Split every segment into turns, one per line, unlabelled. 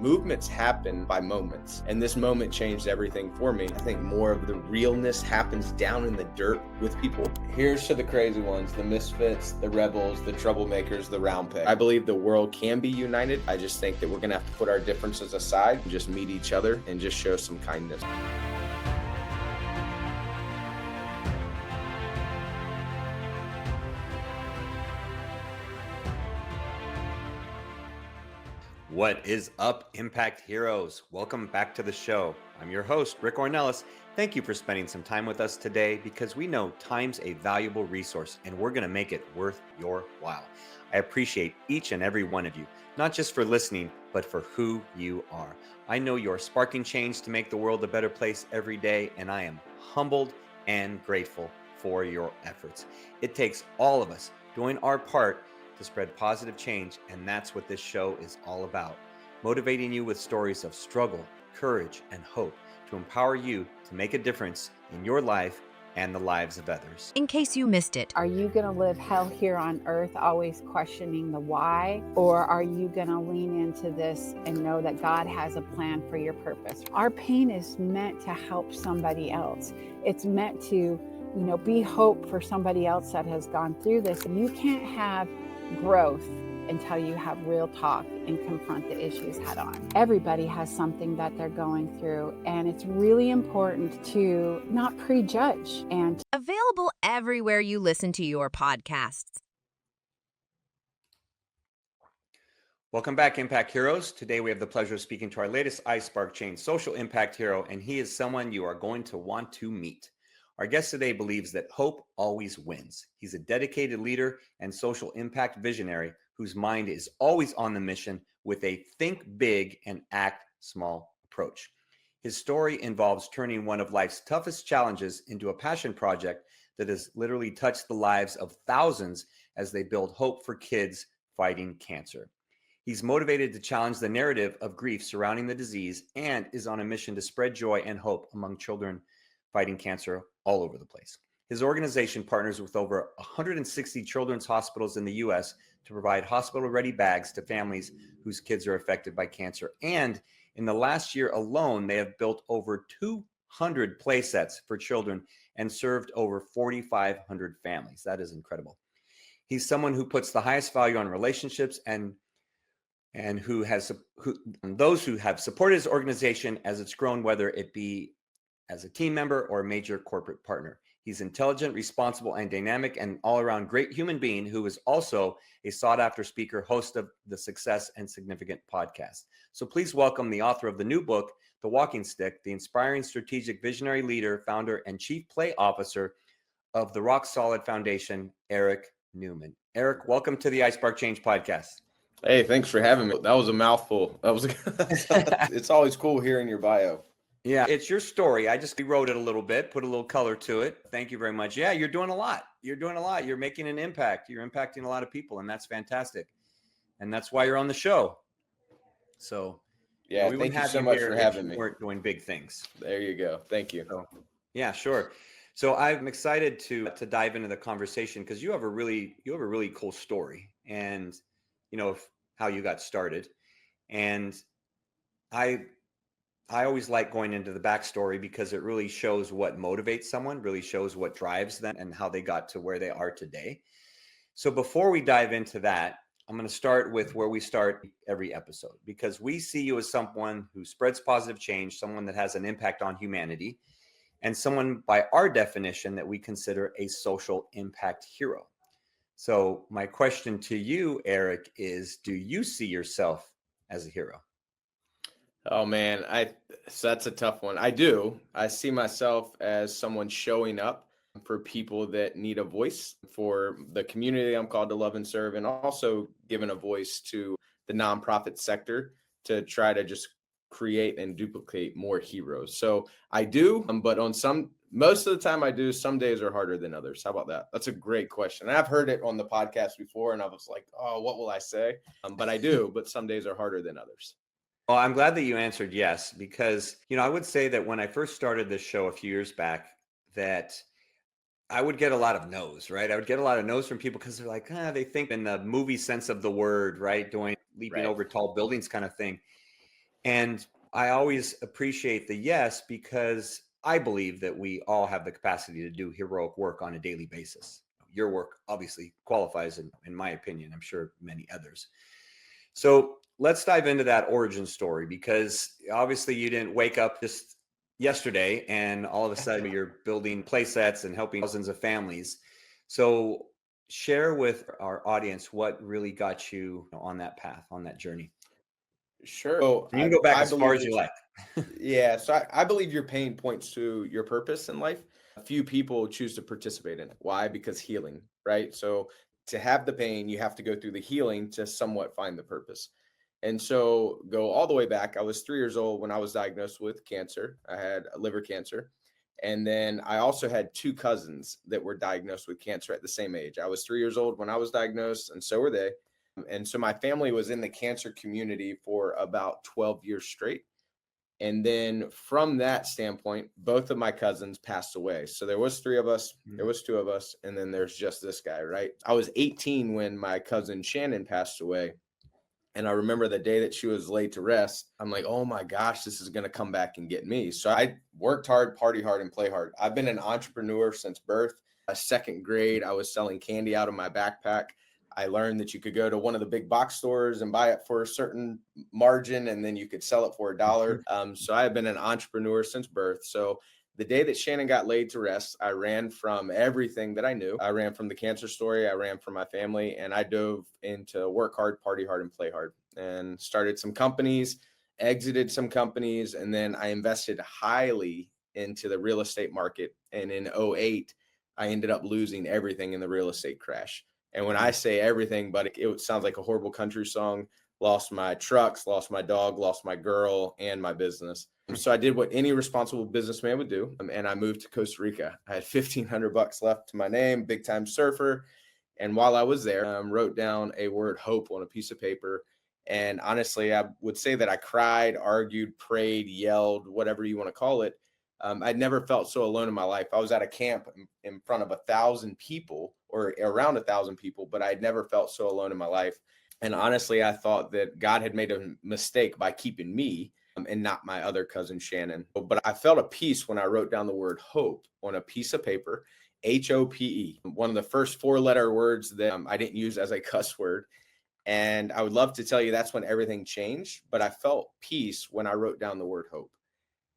Movements happen by moments, and this moment changed everything for me. I think more of the realness happens down in the dirt with people. Here's to the crazy ones, the misfits, the rebels, the troublemakers, the round peg. I believe the world can be united. I just think that we're gonna have to put our differences aside and just meet each other and just show some kindness.
What is up, Impact Heroes? Welcome back to the show. I'm your host, Rick Ornelas. Thank you for spending some time with us today because we know time's a valuable resource and we're going to make it worth your while. I appreciate each and every one of you, not just for listening, but for who you are. I know you're sparking change to make the world a better place every day, and I am humbled and grateful for your efforts. It takes all of us doing our part to spread positive change, and that's what this show is all about. Motivating you with stories of struggle, courage, and hope to empower you to make a difference in your life and the lives of others.
In case you missed it,
are you going to live hell here on earth, always questioning the why? Or are you going to lean into this and know that God has a plan for your purpose? Our pain is meant to help somebody else. It's meant to, be hope for somebody else that has gone through this. And you can't have growth until you have real talk and confront the issues head on. Everybody has something that they're going through, and it's really important to not prejudge. And
available everywhere you listen to your podcasts.
Welcome back, Impact Heroes. Today we have the pleasure of speaking to our latest iSpark Change social impact hero, and he is someone you are going to want to meet. Our guest today believes that hope always wins. He's a dedicated leader and social impact visionary whose mind is always on the mission with a think big and act small approach. His story involves turning one of life's toughest challenges into a passion project that has literally touched the lives of thousands as they build hope for kids fighting cancer. He's motivated to challenge the narrative of grief surrounding the disease and is on a mission to spread joy and hope among children fighting cancer all over the place. His organization partners with over 160 children's hospitals in the U.S. to provide hospital-ready bags to families whose kids are affected by cancer. And in the last year alone, they have built over 200 play sets for children and served over 4,500 families. That is incredible. He's someone who puts the highest value on relationships and those who have supported his organization as it's grown, whether it be as a team member or a major corporate partner. He's intelligent, responsible, and dynamic, and all-around great human being who is also a sought-after speaker, host of the Success and Significant podcast. So please welcome the author of the new book, The Walking Stick, the inspiring strategic visionary leader, founder, and chief play officer of the Roc Solid Foundation, Eric Newman. Eric, welcome to the iSpark Change podcast.
Hey, thanks for having me. That was a mouthful. It's always cool hearing your bio.
Yeah, it's your story. I just rewrote it a little bit, put a little color to it. Thank you very much. Yeah, you're doing a lot. You're making an impact. You're impacting a lot of people, and that's fantastic. And that's why you're on the show. So,
yeah,
we
thank you so much for having me.
Weren't doing big things.
There you go. Thank you.
So, yeah, sure. So I'm excited to dive into the conversation because you have a really cool story, and how you got started. And I always like going into the backstory because it really shows what motivates someone, really shows what drives them and how they got to where they are today. So before we dive into that, I'm going to start with where we start every episode, because we see you as someone who spreads positive change, someone that has an impact on humanity, and someone by our definition that we consider a social impact hero. So my question to you, Eric, is, do you see yourself as a hero?
Oh man, so that's a tough one. I do. I see myself as someone showing up for people that need a voice, for the community I'm called to love and serve, and also giving a voice to the nonprofit sector to try to just create and duplicate more heroes. So I do, but most of the time I do. Some days are harder than others. How about that? That's a great question. And I've heard it on the podcast before, and I was like, oh, what will I say? But I do, but some days are harder than others.
Well, I'm glad that you answered yes, because, I would say that when I first started this show a few years back, that I would get a lot of no's, right? I would get a lot of no's from people because they're like, they think in the movie sense of the word, right? Leaping over tall buildings kind of thing. And I always appreciate the yes, because I believe that we all have the capacity to do heroic work on a daily basis. Your work obviously qualifies, in my opinion, I'm sure many others. So let's dive into that origin story, because obviously you didn't wake up just yesterday and all of a sudden you're building play sets and helping thousands of families. So share with our audience what really got you on that path, on that journey.
Sure. So
You can go back
I
as far
believe
as you like.
yeah, so I believe your pain points to your purpose in life. A few people choose to participate in it. Why? Because healing, right? So to have the pain, you have to go through the healing to somewhat find the purpose. And so go all the way back. I was 3 years old when I was diagnosed with cancer. I had liver cancer. And then I also had two cousins that were diagnosed with cancer at the same age. I was 3 years old when I was diagnosed, and so were they. And so my family was in the cancer community for about 12 years straight. And then from that standpoint, both of my cousins passed away. So there was three of us, there was two of us, and then there's just this guy, right? I was 18 when my cousin Shannon passed away. And I remember the day that she was laid to rest, I'm like, oh my gosh, this is going to come back and get me. So I worked hard, party hard, and play hard. I've been an entrepreneur since birth. Second grade, I was selling candy out of my backpack. I learned that you could go to one of the big box stores and buy it for a certain margin, and then you could sell it for $1. So I have been an entrepreneur since birth. So the day that Shannon got laid to rest, I ran from everything that I knew. I ran from the cancer story. I ran from my family, and I dove into work hard, party hard, and play hard, and started some companies, exited some companies, and then I invested highly into the real estate market. And in '08, I ended up losing everything in the real estate crash. And when I say everything, but it sounds like a horrible country song, lost my trucks, lost my dog, lost my girl, and my business. So I did what any responsible businessman would do, and I moved to Costa Rica. I had $1,500 left to my name, big time surfer. And while I was there, wrote down a word hope on a piece of paper. And honestly, I would say that I cried, argued, prayed, yelled, whatever you want to call it. I'd never felt so alone in my life. I was at a camp in front of 1,000 people, or around 1,000 people, but I'd never felt so alone in my life. And honestly, I thought that God had made a mistake by keeping me and not my other cousin, Shannon. But I felt a peace when I wrote down the word hope on a piece of paper, HOPE, one of the first four-letter words that I didn't use as a cuss word. And I would love to tell you that's when everything changed, but I felt peace when I wrote down the word hope.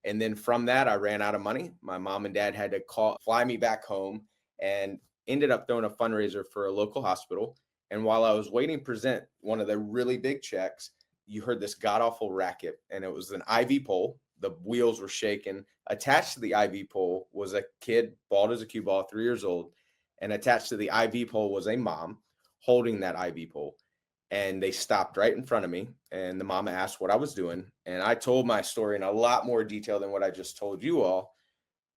And then from that, I ran out of money. My mom and dad had to fly me back home, and ended up throwing a fundraiser for a local hospital. And while I was waiting to present one of the really big checks, you heard this god awful racket, and it was an IV pole. The wheels were shaking. Attached to the IV pole was a kid, bald as a cue ball, 3 years old. And attached to the IV pole was a mom holding that IV pole. And they stopped right in front of me, and the mama asked what I was doing. And I told my story in a lot more detail than what I just told you all,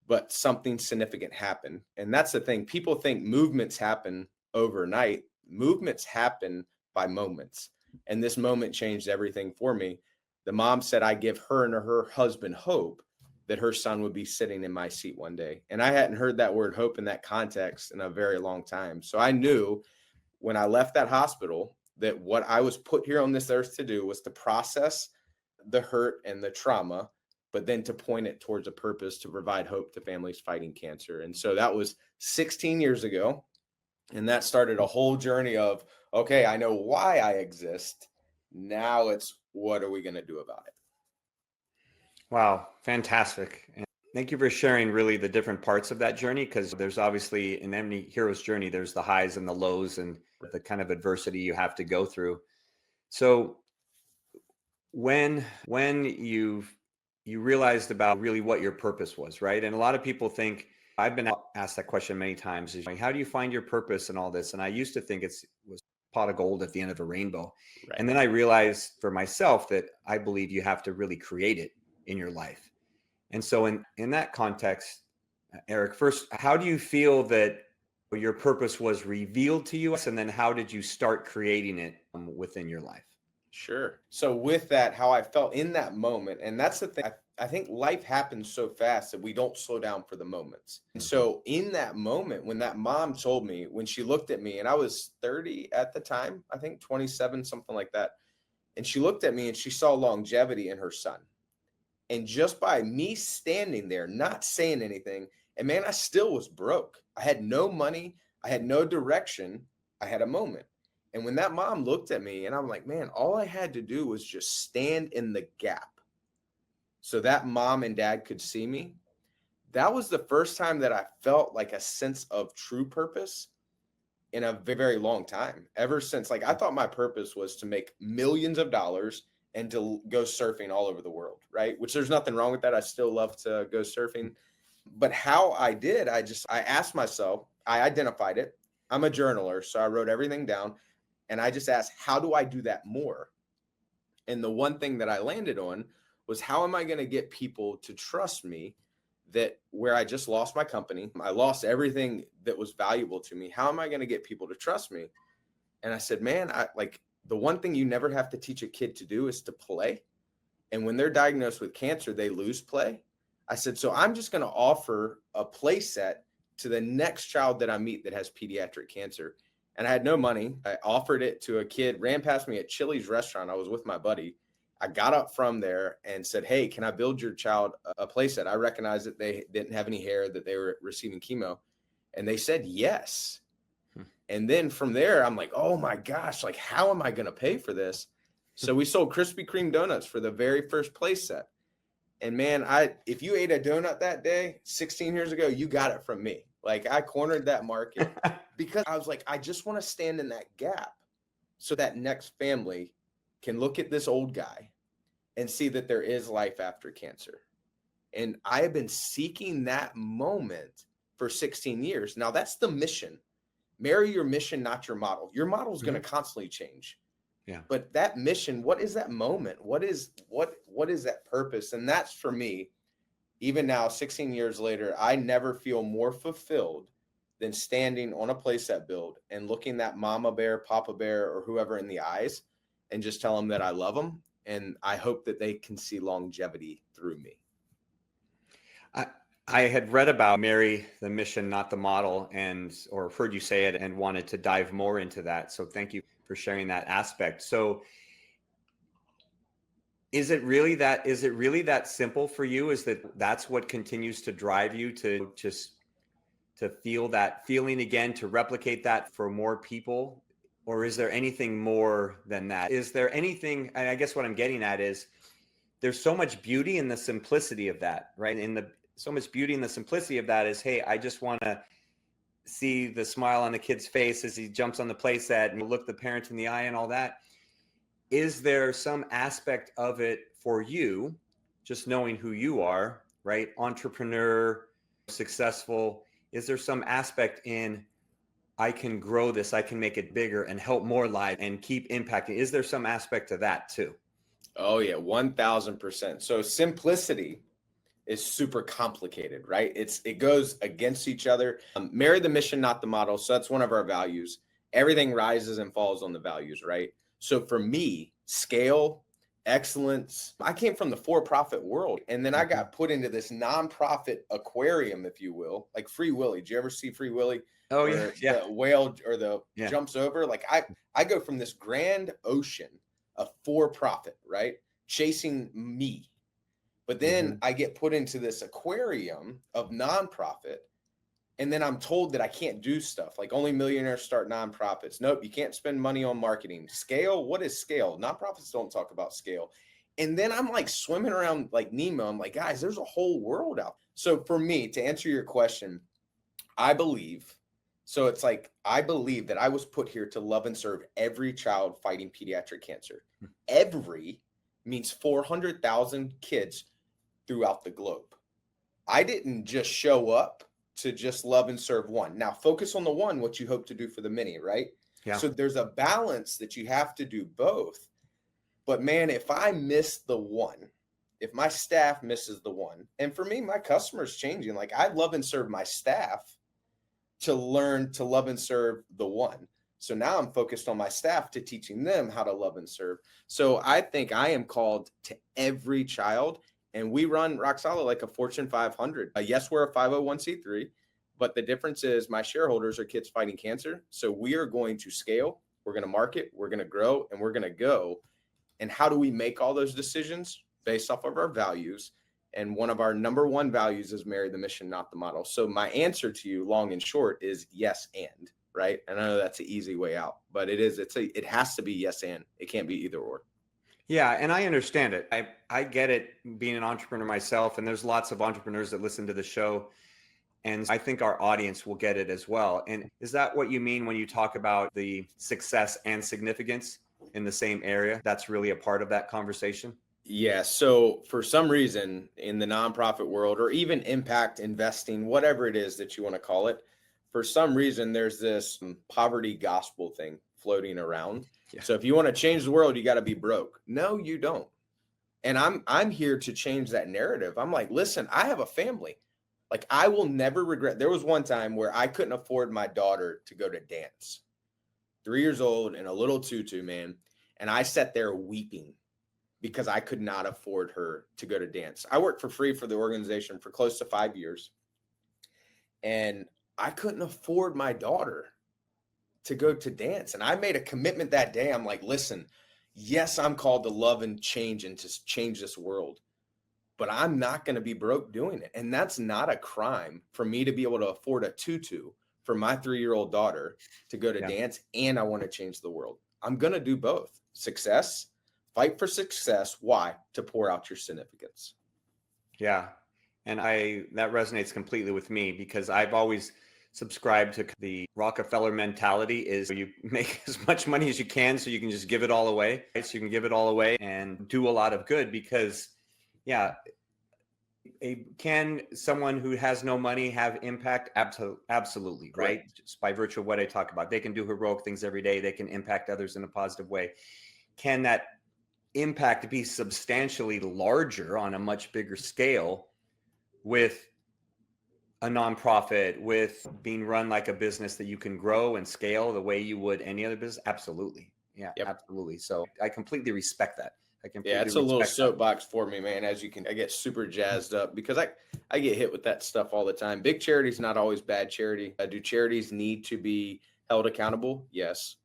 but something significant happened. And that's the thing. People think movements happen overnight. Movements happen by moments. And this moment changed everything for me. The mom said I give her and her husband hope that her son would be sitting in my seat one day. And I hadn't heard that word hope in that context in a very long time. So I knew when I left that hospital that what I was put here on this earth to do was to process the hurt and the trauma, but then to point it towards a purpose to provide hope to families fighting cancer. And so that was 16 years ago. And that started a whole journey of, okay, I know why I exist. Now it's, what are we going to do about it?
Wow, fantastic. And thank you for sharing really the different parts of that journey, because there's obviously in any hero's journey, there's the highs and the lows and the kind of adversity you have to go through. So when you realized about really what your purpose was, right? And a lot of people think, I've been asked that question many times, is like, how do you find your purpose and all this? And I used to think it was pot of gold at the end of a rainbow.
Right.
And then I realized for myself that I believe you have to really create it in your life. And so in that context, Eric, first, how do you feel that your purpose was revealed to you? And then how did you start creating it within your life?
Sure. So with that, how I felt in that moment, and that's the thing, I think life happens so fast that we don't slow down for the moments. And so in that moment, when that mom told me, when she looked at me, and I was 30 at the time, I think 27, something like that. And she looked at me and she saw longevity in her son. And just by me standing there, not saying anything, and man, I still was broke. I had no money. I had no direction. I had a moment. And when that mom looked at me, and I'm like, man, all I had to do was just stand in the gap so that mom and dad could see me. That was the first time that I felt like a sense of true purpose in a very long time. Ever since, like, I thought my purpose was to make millions of dollars and to go surfing all over the world, right? Which there's nothing wrong with that. I still love to go surfing. But how I did, I asked myself, I identified it. I'm a journaler, so I wrote everything down. And I just asked, how do I do that more? And the one thing that I landed on was, how am I going to get people to trust me that where I just lost my company, I lost everything that was valuable to me. How am I going to get people to trust me? And I said, man, the one thing you never have to teach a kid to do is to play. And when they're diagnosed with cancer, they lose play. I said, so I'm just going to offer a play set to the next child that I meet that has pediatric cancer. And I had no money. I offered it to a kid, ran past me at Chili's restaurant. I was with my buddy. I got up from there and said, hey, can I build your child a play set? I recognized that they didn't have any hair, that they were receiving chemo. And they said yes. And then from there, I'm like, oh my gosh, like, how am I going to pay for this? So we sold Krispy Kreme donuts for the very first play set. And man, if you ate a donut that day, 16 years ago, you got it from me. Like, I cornered that market because I was like, I just want to stand in that gap so that next family can look at this old guy and see that there is life after cancer. And I have been seeking that moment for 16 years. Now, that's the mission. Marry your mission, not your model. Your model is going to constantly change. Yeah. But that mission, what is that moment? What is that purpose? And that's, for me, even now, 16 years later, I never feel more fulfilled than standing on a playset build and looking that mama bear, papa bear, or whoever in the eyes and just tell them that I love them. And I hope that they can see longevity through me.
I had read about marry the mission, not the model, or heard you say it and wanted to dive more into that. So thank you for sharing that aspect. So is it really that simple for you? Is that's what continues to drive you to feel that feeling again, to replicate that for more people? Or is there anything more than that? Is there anything, and I guess what I'm getting at is, there's so much beauty in the simplicity of that, right? So much beauty in the simplicity of that is, hey, I just want to see the smile on the kid's face as he jumps on the play set and look the parent in the eye and all that. Is there some aspect of it for you, just knowing who you are, right? Entrepreneur, successful. Is there some aspect in, I can grow this, I can make it bigger and help more lives and keep impacting? Is there some aspect to that too?
Oh yeah, 1000%. So simplicity is super complicated, right? It goes against each other. Marry the mission, not the model. So that's one of our values. Everything rises and falls on the values, right? So for me, scale, excellence. I came from the for-profit world, and then I got put into this nonprofit aquarium, if you will, like Free Willy. Did you ever see Free Willy?
Oh yeah.
The whale or the jumps over. Like I go from this grand ocean of for-profit, right? Chasing me. But then I get put into this aquarium of nonprofit, and then I'm told that I can't do stuff like only millionaires start nonprofits. Nope, you can't spend money on marketing. Scale, what is scale? Nonprofits don't talk about scale. And then I'm like swimming around like Nemo. I'm like, guys, there's a whole world out. So for me, to answer your question, I believe that I was put here to love and serve every child fighting pediatric cancer. Every means 400,000 kids throughout the globe. I didn't just show up to just love and serve one. Now focus on the one, what you hope to do for the many, right? Yeah. So there's a balance that you have to do both. But man, if I miss the one, if my staff misses the one, and for me, my customers changing, like I love and serve my staff to learn to love and serve the one. So now I'm focused on my staff to teaching them how to love and serve. So I think I am called to every child. And we run Roc Solid like a Fortune 500. Yes, we're a 501c3, but the difference is my shareholders are kids fighting cancer. So we are going to scale, we're going to market, we're going to grow, and we're going to go. And how do we make all those decisions? Based off of our values. And one of our number one values is marry the mission, not the model. So my answer to you, long and short, is yes and, right? And I know that's an easy way out, but it has to be yes and. It can't be either or.
Yeah, and I understand it. I get it, being an entrepreneur myself, and there's lots of entrepreneurs that listen to the show, and I think our audience will get it as well. And is that what you mean when you talk about the success and significance in the same area? That's really a part of that conversation?
Yeah. So for some reason in the nonprofit world, or even impact investing, whatever it is that you want to call it, for some reason, there's this poverty gospel thing floating around.
Yeah.
So if you want to change the world, you got to be broke. No, you don't. And I'm here to change that narrative. I'm like, listen, I have a family. Like, I will never regret. There was one time where I couldn't afford my daughter to go to dance. 3 years old in a little tutu, man. And I sat there weeping because I could not afford her to go to dance. I worked for free for the organization for close to 5 years. And I couldn't afford my daughter to go to dance. And I made a commitment that day. I'm like, listen, yes, I'm called to love and change and to change this world, but I'm not going to be broke doing it. And that's not a crime for me to be able to afford a tutu for my 3-year-old daughter to go to dance. And I want to change the world. I'm going to do both. Success, fight for success. Why? To pour out your significance.
Yeah. And that resonates completely with me, because I've always subscribed to the Rockefeller mentality, is you make as much money as you can so you can just give it all away. Right? So you can give it all away and do a lot of good, because can someone who has no money have impact? Absolutely. Right. Just by virtue of what I talk about, they can do heroic things every day. They can impact others in a positive way. Can that impact be substantially larger on a much bigger scale with a nonprofit, with being run like a business that you can grow and scale the way you would any other business? Absolutely. Yeah, absolutely. So I completely respect that.
It's a little soapbox for me, man. As you can, I get super jazzed up because I get hit with that stuff all the time. Big charity is not always bad charity. Do charities need to be held accountable? Yes.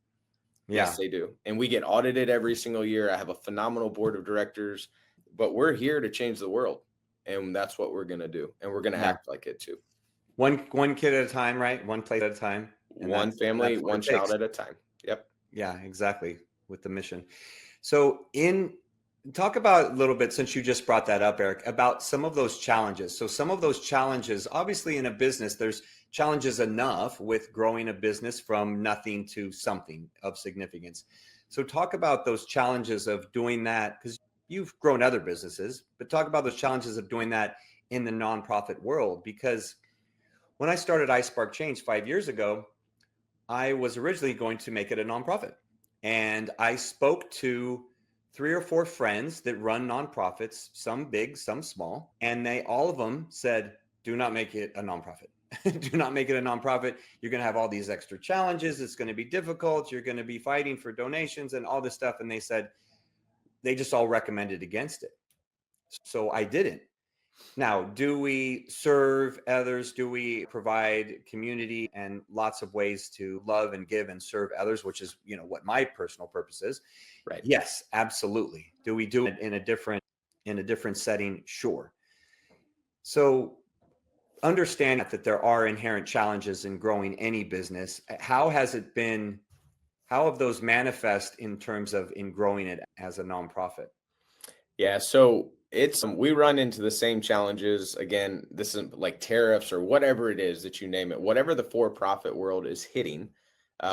Yes, they do. And we get audited every single year. I have a phenomenal board of directors, but we're here to change the world. And that's what we're going to do. And we're going to act like it too.
One kid at a time, right? One place at a time.
One family, one child at a time. Yep.
Yeah, exactly. With the mission. So talk about a little bit, since you just brought that up, Eric, about some of those challenges. So some of those challenges, obviously in a business, there's challenges enough with growing a business from nothing to something of significance. So talk about those challenges of doing that, because you've grown other businesses, but talk about those challenges of doing that in the nonprofit world. Because when I started iSpark Change 5 years ago, I was originally going to make it a nonprofit. And I spoke to 3 or 4 friends that run nonprofits, some big, some small. And all of them said, do not make it a nonprofit. Do not make it a nonprofit. You're going to have all these extra challenges. It's going to be difficult. You're going to be fighting for donations and all this stuff. And they just all recommended against it. So I didn't. Now, do we serve others? Do we provide community and lots of ways to love and give and serve others, which is, what my personal purpose is?
Right.
Yes, absolutely. Do we do it in a different setting? Sure. So understand that there are inherent challenges in growing any business. How have those manifest in terms of in growing it as a nonprofit?
Yeah. So we run into the same challenges. Again, this is like tariffs or whatever it is that you name it, whatever the for-profit world is hitting,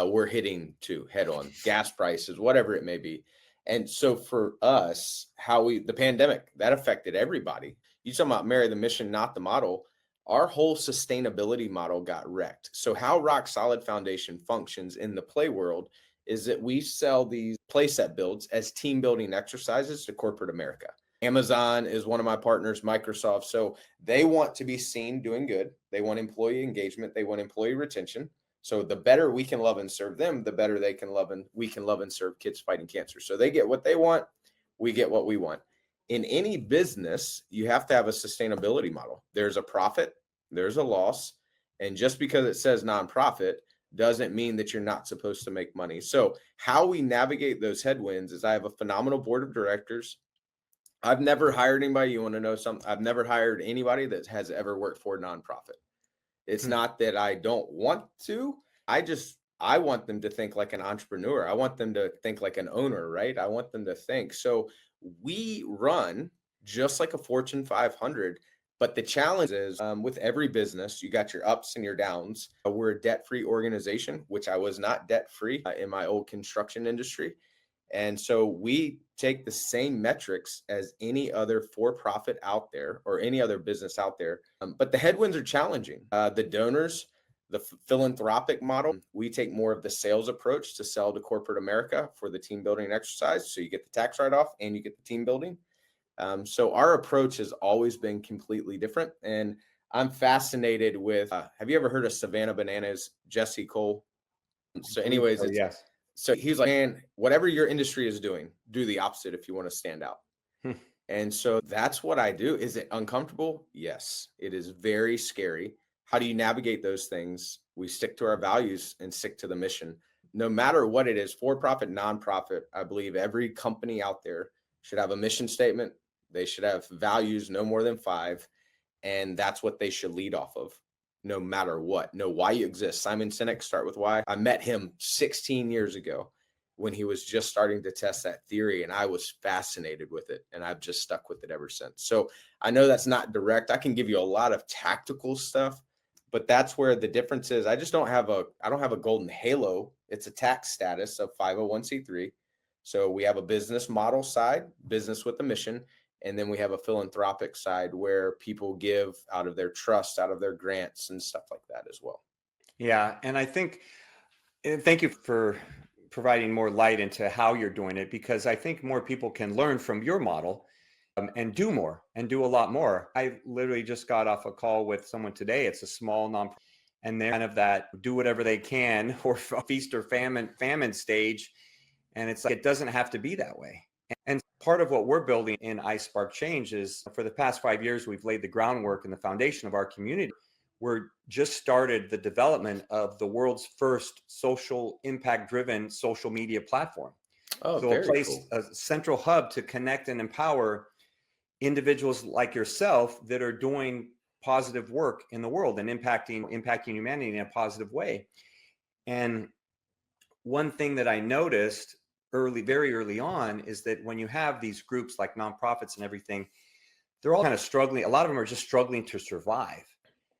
we're hitting to head on. Gas prices, whatever it may be. And so for us, the pandemic, that affected everybody. You talking about marry the mission, not the model. Our whole sustainability model got wrecked. So how Roc Solid Foundation functions in the play world is that we sell these playset builds as team building exercises to corporate America. Amazon is one of my partners, Microsoft. So they want to be seen doing good. They want employee engagement. They want employee retention. So the better we can love and serve them, the better we can love and serve kids fighting cancer. So they get what they want. We get what we want. In any business, you have to have a sustainability model. There's a profit, there's a loss. And just because it says nonprofit doesn't mean that you're not supposed to make money. So how we navigate those headwinds is I have a phenomenal board of directors. I've never hired anybody. You want to know something? I've never hired anybody that has ever worked for a nonprofit. It's not that I don't want to. I want them to think like an entrepreneur. I want them to think like an owner, right? I want them to think. So we run just like a Fortune 500. But the challenge is with every business, you got your ups and your downs. We're a debt-free organization, which I was not debt-free in my old construction industry. And so we take the same metrics as any other for-profit out there or any other business out there. But the headwinds are challenging. The donors, the philanthropic model, we take more of the sales approach to sell to corporate America for the team building exercise. So you get the tax write-off and you get the team building. So our approach has always been completely different. And I'm fascinated with, have you ever heard of Savannah Bananas, Jesse Cole? So anyways,
yes.
So he's like, man, whatever your industry is doing, do the opposite if you want to stand out. And so that's what I do. Is it uncomfortable? Yes, it is very scary. How do you navigate those things? We stick to our values and stick to the mission. No matter what it is, for-profit, nonprofit, I believe every company out there should have a mission statement. They should have values, no more than 5. And that's what they should lead off of, no matter what. Know why you exist. Simon Sinek, start with why. I met him 16 years ago when he was just starting to test that theory, and I was fascinated with it, and I've just stuck with it ever since. So I know that's not direct. I can give you a lot of tactical stuff, but that's where the difference is. I don't have a golden halo. It's a tax status of 501c3. So we have a business model side, business with a mission, and then we have a philanthropic side where people give out of their trust, out of their grants and stuff like that as well.
Yeah. And I think, thank you for providing more light into how you're doing it, because I think more people can learn from your model and do more and do a lot more. I literally just got off a call with someone today. It's a small nonprofit, and they're kind of that do whatever they can or feast or famine stage. And it's like, it doesn't have to be that way. And part of what we're building in iSpark Change is, for the past 5 years, we've laid the groundwork and the foundation of our community. We're just started the development of the world's first social impact driven social media platform.
Oh,
so
very
a place,
cool.
a central hub to connect and empower individuals like yourself that are doing positive work in the world and impacting humanity in a positive way. And one thing that I noticed very early on is that when you have these groups like nonprofits and everything, they're all kind of struggling. A lot of them are just struggling to survive.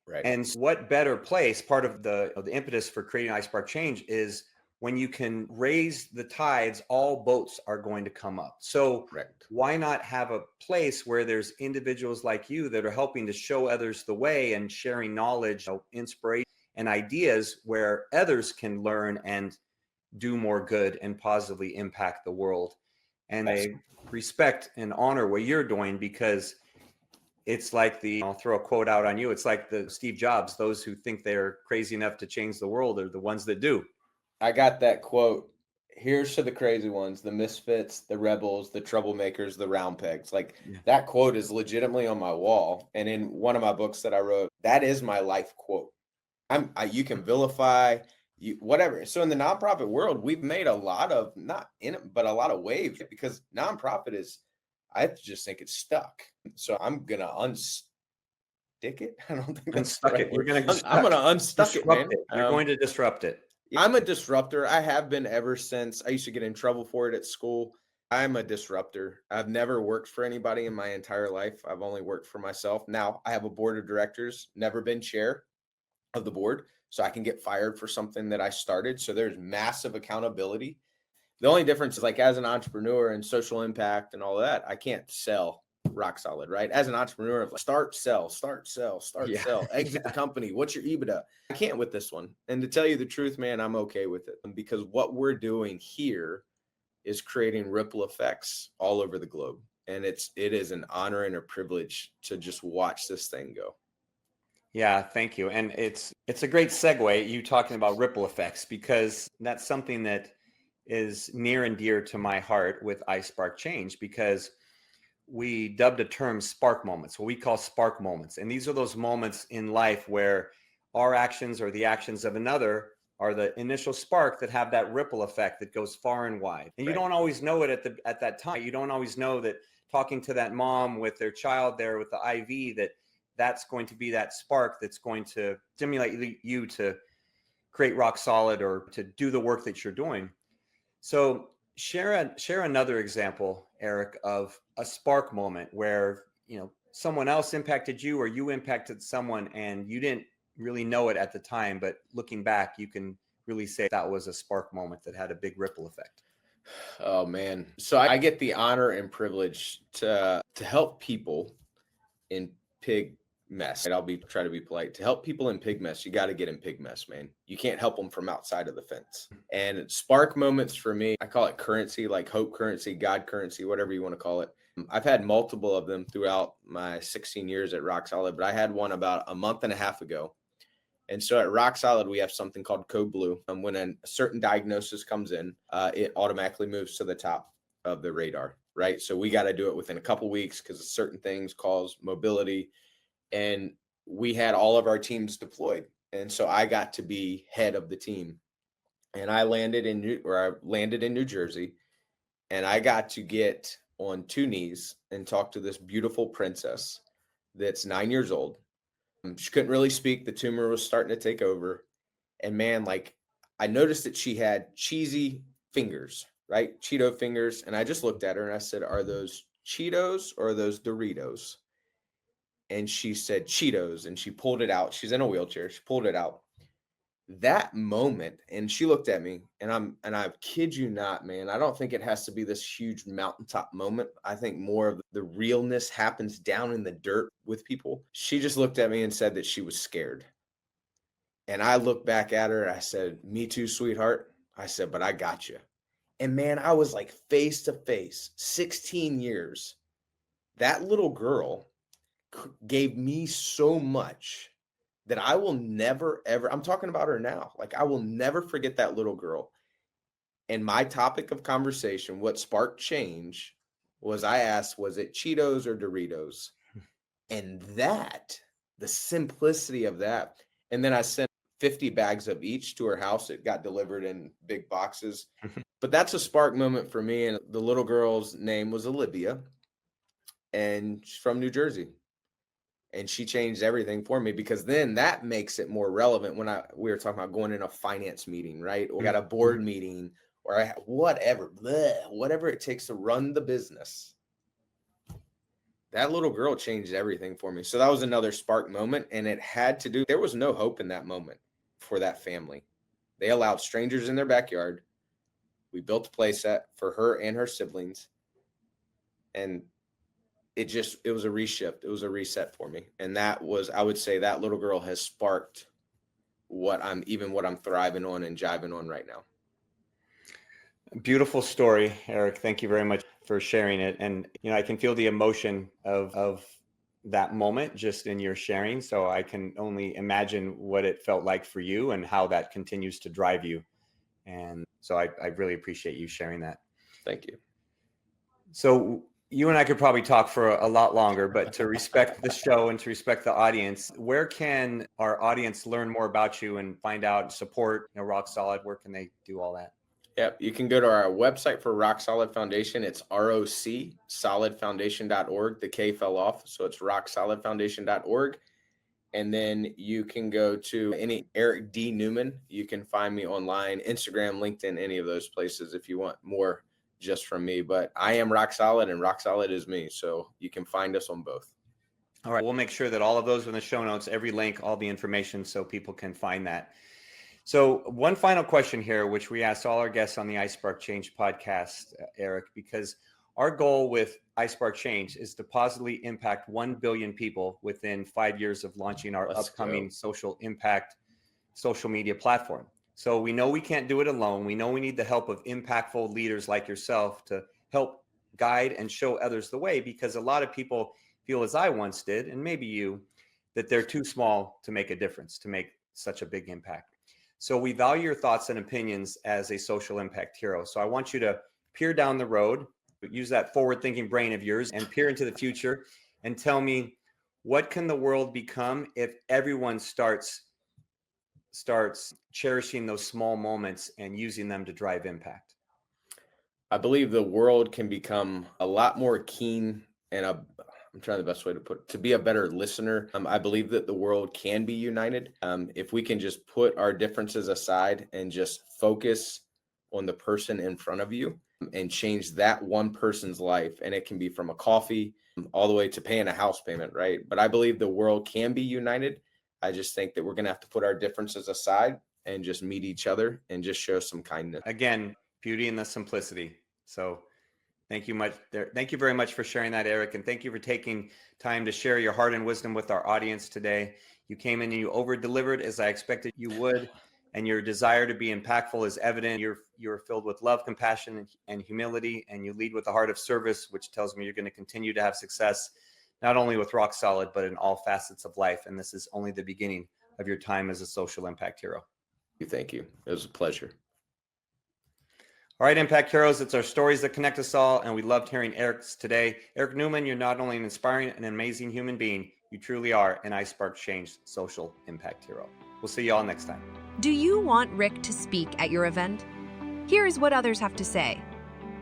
Right.
And what better place, part of the impetus for creating iSpark Change is when you can raise the tides, all boats are going to come up. So
Correct.
Why not have a place where there's individuals like you that are helping to show others the way and sharing knowledge, inspiration, and ideas where others can learn and do more good and positively impact the world. And I respect and honor what you're doing, because it's like I'll throw a quote out on you. It's like the Steve Jobs, those who think they're crazy enough to change the world are the ones that do.
I got that quote. Here's to the crazy ones, the misfits, the rebels, the troublemakers, the round pegs. Like that quote is legitimately on my wall. And in one of my books that I wrote, that is my life quote. You can vilify, whatever. So in the nonprofit world, we've made a lot of, not in it, but a lot of waves, because nonprofit is, I just think it's stuck. So I'm going to unstick it. I don't think that's
unstuck
right
it. You're going to
I'm going to unstuck it, man.
You're going to disrupt it.
I'm a disruptor. I have been ever since. I used to get in trouble for it at school. I'm a disruptor. I've never worked for anybody in my entire life. I've only worked for myself. Now I have a board of directors, never been chair of the board, so I can get fired for something that I started. So there's massive accountability. The only difference is, like, as an entrepreneur and social impact and all that, I can't sell Roc Solid, right? As an entrepreneur, like, start, sell, exit the company. What's your EBITDA? I can't with this one. And to tell you the truth, man, I'm okay with it, because what we're doing here is creating ripple effects all over the globe. And it is an honor and a privilege to just watch this thing go.
Yeah, thank you. And it's a great segue, you talking about ripple effects, because that's something that is near and dear to my heart with iSpark Change, because we dubbed a term spark moments, what we call spark moments. And these are those moments in life where our actions or the actions of another are the initial spark that have that ripple effect that goes far and wide. And you
Right.
don't always know it at that time. You don't always know that talking to that mom with their child there with the IV, that's going to be that spark that's going to stimulate you to create Roc Solid or to do the work that you're doing. So share another example, Eric, of a spark moment where, someone else impacted you or you impacted someone and you didn't really know it at the time, but looking back, you can really say that was a spark moment that had a big ripple effect.
Oh man. So I get the honor and privilege to help people in pig mess. And I'll try to be polite. To help people in pig mess, you got to get in pig mess, man. You can't help them from outside of the fence. And spark moments for me, I call it currency, like hope currency, God currency, whatever you want to call it. I've had multiple of them throughout my 16 years at Roc Solid, but I had one about a month and a half ago. And so at Roc Solid, we have something called Code Blue. When a certain diagnosis comes in, it automatically moves to the top of the radar, right? So we got to do it within a couple weeks because certain things cause mobility. And we had all of our teams deployed. And so I got to be head of the team. And I landed in New Jersey. And I got to get on two knees and talk to this beautiful princess that's 9 years old. She couldn't really speak. The tumor was starting to take over. And man, like I noticed that she had cheesy fingers, right? Cheeto fingers. And I just looked at her and I said, are those Cheetos or are those Doritos? And she said Cheetos, and she pulled it out. She's in a wheelchair. She pulled it out. That moment, and she looked at me, and I kid you not, man, I don't think it has to be this huge mountaintop moment. I think more of the realness happens down in the dirt with people. She just looked at me and said that she was scared. And I looked back at her. I said, me too, sweetheart. I said, but I got you. And man, I was like face to face, 16 years. That little girl gave me so much that I will never, ever, I'm talking about her now. Like I will never forget that little girl. And my topic of conversation, what sparked change was I asked, was it Cheetos or Doritos? And the simplicity of that. And then I sent 50 bags of each to her house. It got delivered in big boxes. But that's a spark moment for me. And the little girl's name was Olivia. And she's from New Jersey. And she changed everything for me because then that makes it more relevant when we were talking about going in a finance meeting, right? Or got a board meeting or whatever it takes to run the business. That little girl changed everything for me. So that was another spark moment. And it had to do, there was no hope in that moment for that family. They allowed strangers in their backyard. We built a playset for her and her siblings. And it was a reshift. It was a reset for me. And I would say that little girl has sparked what I'm thriving on and jiving on right now.
Beautiful story, Eric. Thank you very much for sharing it. And, I can feel the emotion of that moment just in your sharing. So I can only imagine what it felt like for you and how that continues to drive you. And so I really appreciate you sharing that.
Thank you.
So you and I could probably talk for a lot longer, but to respect the show and to respect the audience, where can our audience learn more about you and find out and support Roc Solid? Where can they do all that?
Yep. You can go to our website for Roc Solid Foundation. It's ROCSolidFoundation.org. The K fell off. So it's RocSolidFoundation.org. And then you can go to any Eric D. Newman. You can find me online, Instagram, LinkedIn, any of those places if you want more just from me. But I am Roc Solid and Roc Solid is me. So you can find us on both.
All right. We'll make sure that all of those are in the show notes, every link, all the information so people can find that. So one final question here, which we asked all our guests on the iSpark Change podcast, Eric, because our goal with iSpark Change is to positively impact 1 billion people within 5 years of launching our upcoming social impact social media platform. So we know we can't do it alone. We know we need the help of impactful leaders like yourself to help guide and show others the way, because a lot of people feel, as I once did, and maybe you, that they're too small to make a difference, to make such a big impact. So we value your thoughts and opinions as a social impact hero. So I want you to peer down the road, use that forward-thinking brain of yours and peer into the future and tell me, what can the world become if everyone starts starts cherishing those small moments and using them to drive impact?
I believe the world can become a lot more keen and I'm trying the best way to put it, to be a better listener. I believe that the world can be united if we can just put our differences aside and just focus on the person in front of you and change that one person's life. And it can be from a coffee all the way to paying a house payment, right? But I believe the world can be united. I just think that we're going to have to put our differences aside and just meet each other and just show some kindness.
Again, beauty in the simplicity. So thank you very much for sharing that, Eric. And thank you for taking time to share your heart and wisdom with our audience today. You came in and you over-delivered as I expected you would. And your desire to be impactful is evident. You're filled with love, compassion, and humility, and you lead with a heart of service, which tells me you're going to continue to have success, not only with Roc Solid, but in all facets of life. And this is only the beginning of your time as a social impact hero.
Thank you. It was a pleasure.
All right, Impact Heroes, it's our stories that connect us all, and we loved hearing Eric's today. Eric Newman, you're not only an inspiring and amazing human being, you truly are an iSpark Change social impact hero. We'll see you all next time.
Do you want Rick to speak at your event? Here's what others have to say.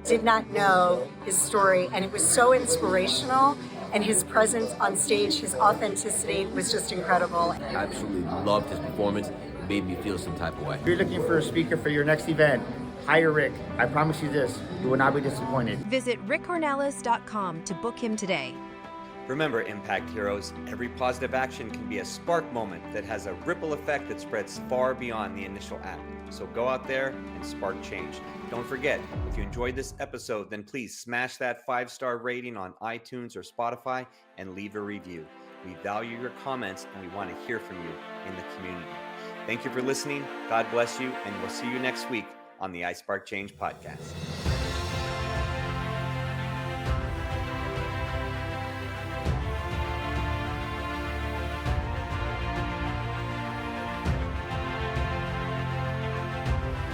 Did not know his story, and it was so inspirational, and his presence on stage, his authenticity was just incredible.
I absolutely loved his performance. It made me feel some type of way.
If you're looking for a speaker for your next event, hire Rick. I promise you this, you will not be disappointed.
Visit rickcornelis.com to book him today.
Remember, Impact Heroes, every positive action can be a spark moment that has a ripple effect that spreads far beyond the initial act. So go out there and spark change. Don't forget, if you enjoyed this episode, then please smash that 5-star rating on iTunes or Spotify and leave a review. We value your comments and we want to hear from you in the community. Thank you for listening. God bless you, and we'll see you next week on the iSpark Change podcast.